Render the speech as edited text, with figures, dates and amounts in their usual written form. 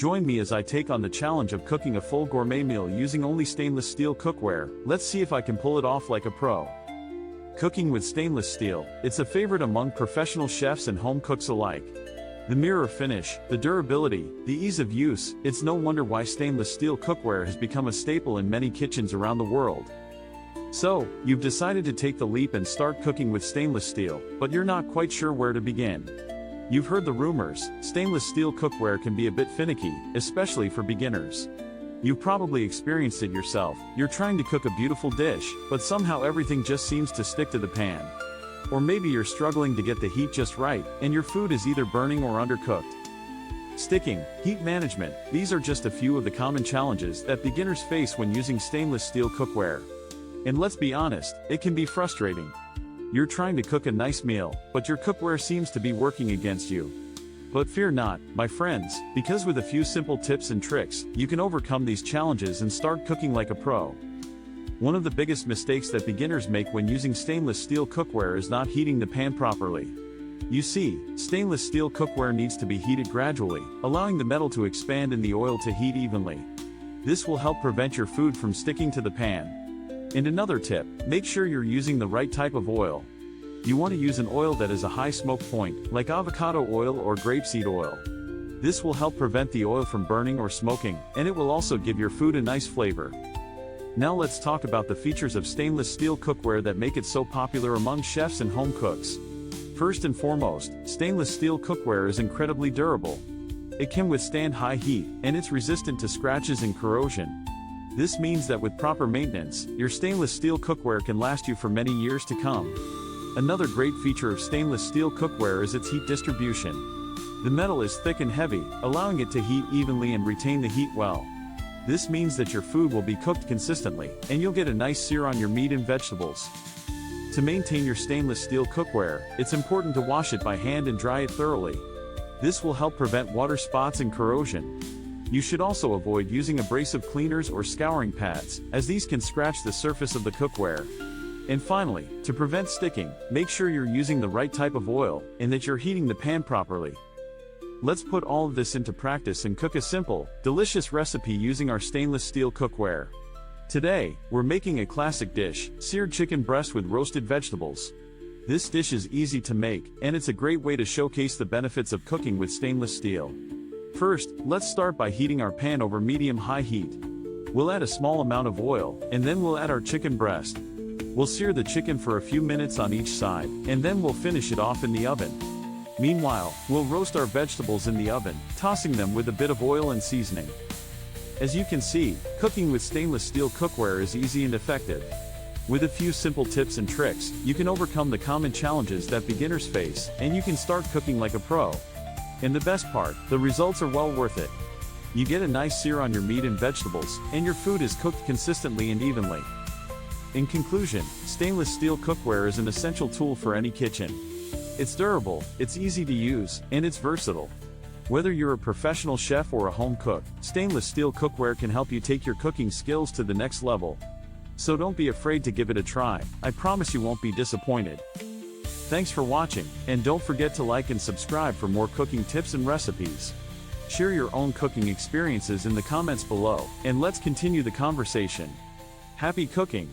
Join me as I take on the challenge of cooking a full gourmet meal using only stainless steel cookware. Let's see if I can pull it off like a pro. Cooking with stainless steel, it's a favorite among professional chefs and home cooks alike. The mirror finish, the durability, the ease of use, it's no wonder why stainless steel cookware has become a staple in many kitchens around the world. So, you've decided to take the leap and start cooking with stainless steel, but you're not quite sure where to begin. You've heard the rumors, stainless steel cookware can be a bit finicky, especially for beginners. You've probably experienced it yourself. You're trying to cook a beautiful dish, but somehow everything just seems to stick to the pan. Or maybe you're struggling to get the heat just right, and your food is either burning or undercooked. Sticking, heat management, these are just a few of the common challenges that beginners face when using stainless steel cookware. And let's be honest, it can be frustrating. You're trying to cook a nice meal, but your cookware seems to be working against you. But fear not, my friends, because with a few simple tips and tricks, you can overcome these challenges and start cooking like a pro. One of the biggest mistakes that beginners make when using stainless steel cookware is not heating the pan properly. You see, stainless steel cookware needs to be heated gradually, allowing the metal to expand and the oil to heat evenly. This will help prevent your food from sticking to the pan. And another tip, make sure you're using the right type of oil. You want to use an oil that has a high smoke point, like avocado oil or grapeseed oil. This will help prevent the oil from burning or smoking, and it will also give your food a nice flavor. Now let's talk about the features of stainless steel cookware that make it so popular among chefs and home cooks. First and foremost, stainless steel cookware is incredibly durable. It can withstand high heat, and it's resistant to scratches and corrosion. This means that with proper maintenance, your stainless steel cookware can last you for many years to come. Another great feature of stainless steel cookware is its heat distribution. The metal is thick and heavy, allowing it to heat evenly and retain the heat well. This means that your food will be cooked consistently, and you'll get a nice sear on your meat and vegetables. To maintain your stainless steel cookware, it's important to wash it by hand and dry it thoroughly. This will help prevent water spots and corrosion. You should also avoid using abrasive cleaners or scouring pads, as these can scratch the surface of the cookware. And finally, to prevent sticking, make sure you're using the right type of oil, and that you're heating the pan properly. Let's put all of this into practice and cook a simple, delicious recipe using our stainless steel cookware. Today, we're making a classic dish, seared chicken breast with roasted vegetables. This dish is easy to make, and it's a great way to showcase the benefits of cooking with stainless steel. First, let's start by heating our pan over medium-high heat. We'll add a small amount of oil, and then we'll add our chicken breast. We'll sear the chicken for a few minutes on each side, and then we'll finish it off in the oven. Meanwhile, we'll roast our vegetables in the oven, tossing them with a bit of oil and seasoning. As you can see, cooking with stainless steel cookware is easy and effective. With a few simple tips and tricks, you can overcome the common challenges that beginners face, and you can start cooking like a pro. And the best part, the results are well worth it. You get a nice sear on your meat and vegetables, and your food is cooked consistently and evenly. In conclusion, stainless steel cookware is an essential tool for any kitchen. It's durable, it's easy to use, and it's versatile. Whether you're a professional chef or a home cook, stainless steel cookware can help you take your cooking skills to the next level. So don't be afraid to give it a try. I promise you won't be disappointed. Thanks for watching, and don't forget to like and subscribe for more cooking tips and recipes. Share your own cooking experiences in the comments below, and let's continue the conversation. Happy cooking!